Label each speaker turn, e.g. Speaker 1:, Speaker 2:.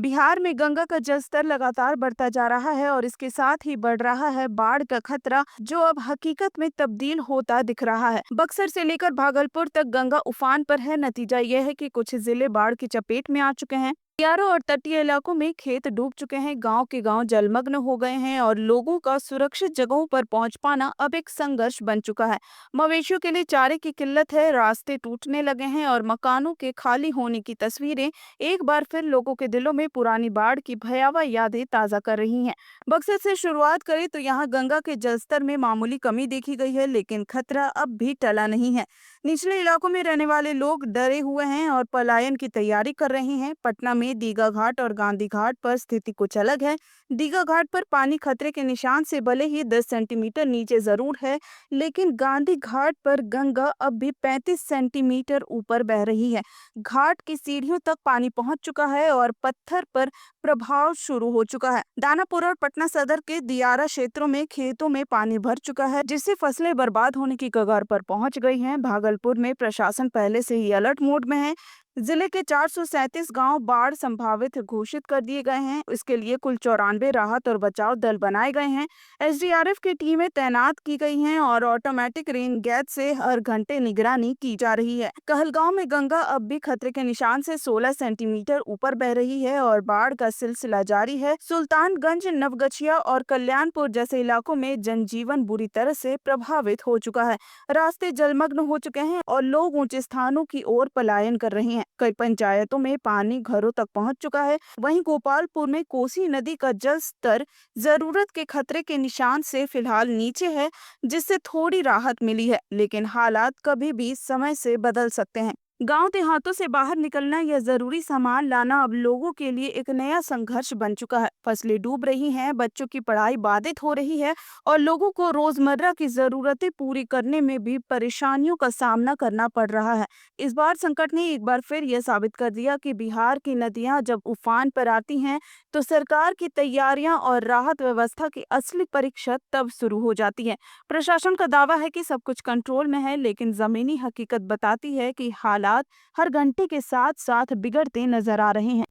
Speaker 1: बिहार में गंगा का जलस्तर लगातार बढ़ता जा रहा है और इसके साथ ही बढ़ रहा है बाढ़ का खतरा, जो अब हकीकत में तब्दील होता दिख रहा है। बक्सर से लेकर भागलपुर तक गंगा उफान पर है। नतीजा यह है कि कुछ जिले बाढ़ की चपेट में आ चुके हैं। किनारों और तटीय इलाकों में खेत डूब चुके हैं, गांव के गांव जलमग्न हो गए हैं और लोगों का सुरक्षित जगहों पर पहुंच पाना अब एक संघर्ष बन चुका है। मवेशियों के लिए चारे की किल्लत है, रास्ते टूटने लगे हैं और मकानों के खाली होने की तस्वीरें एक बार फिर लोगों के दिलों में पुरानी बाढ़ की भयावह यादें ताजा कर रही हैं। बक्सर से शुरुआत करें तो यहाँ गंगा के जलस्तर में मामूली कमी देखी गई है, लेकिन खतरा अब भी टला नहीं है। निचले इलाकों में रहने वाले लोग डरे हुए हैं और पलायन की तैयारी कर रहे हैं। पटना में दीघा घाट और गांधी घाट पर स्थिति कुछ अलग है। दीघा घाट पर पानी खतरे के निशान से भले ही 10 सेंटीमीटर नीचे जरूर है, लेकिन गांधी घाट पर गंगा अब भी 35 सेंटीमीटर ऊपर बह रही है। घाट की सीढ़ियों तक पानी पहुंच चुका है और पत्थर पर प्रभाव शुरू हो चुका है। दानापुर और पटना सदर के दियारा क्षेत्रों में खेतों में पानी भर चुका है, जिससे फसलें बर्बाद होने की कगार पर पहुंच गई हैं। भागलपुर में प्रशासन पहले से ही अलर्ट मोड में है। जिले के 437 गांव बाढ़ संभावित घोषित कर दिए गए हैं। इसके लिए कुल 94 राहत और बचाव दल बनाए गए हैं। एसडीआरएफ की टीमें तैनात की गई हैं और ऑटोमेटिक रेन गैस से हर घंटे निगरानी की जा रही है। कहलगांव में गंगा अब भी खतरे के निशान से 16 सेंटीमीटर ऊपर बह रही है और बाढ़ का सिलसिला जारी है। सुल्तानगंज, नवगछिया और कल्याणपुर जैसे इलाकों में जनजीवन बुरी तरह से प्रभावित हो चुका है। रास्ते जलमग्न हो चुके हैं और लोग ऊंचे स्थानों की ओर पलायन कर रहे हैं। कई पंचायतों में पानी घरों तक पहुंच चुका है। वहीं गोपालपुर में कोसी नदी का जल स्तर जरूरत के खतरे के निशान से फिलहाल नीचे है, जिससे थोड़ी राहत मिली है, लेकिन हालात कभी भी समय से बदल सकते हैं। गांव देहातों से बाहर निकलना या जरूरी सामान लाना अब लोगों के लिए एक नया संघर्ष बन चुका है। फसलें डूब रही हैं, बच्चों की पढ़ाई बाधित हो रही है और लोगों को रोजमर्रा की जरूरतें पूरी करने में भी परेशानियों का सामना करना पड़ रहा है। इस बार संकट ने एक बार फिर यह साबित कर दिया कि बिहार की नदियां जब उफान पर आती हैं, तो सरकार की तैयारियां और राहत व्यवस्था की असली परीक्षा तब शुरू हो जाती है। प्रशासन का दावा है कि सब कुछ कंट्रोल में है, लेकिन जमीनी हकीकत बताती है कि हालात हर घंटे के साथ साथ बिगड़ते नजर आ रहे हैं।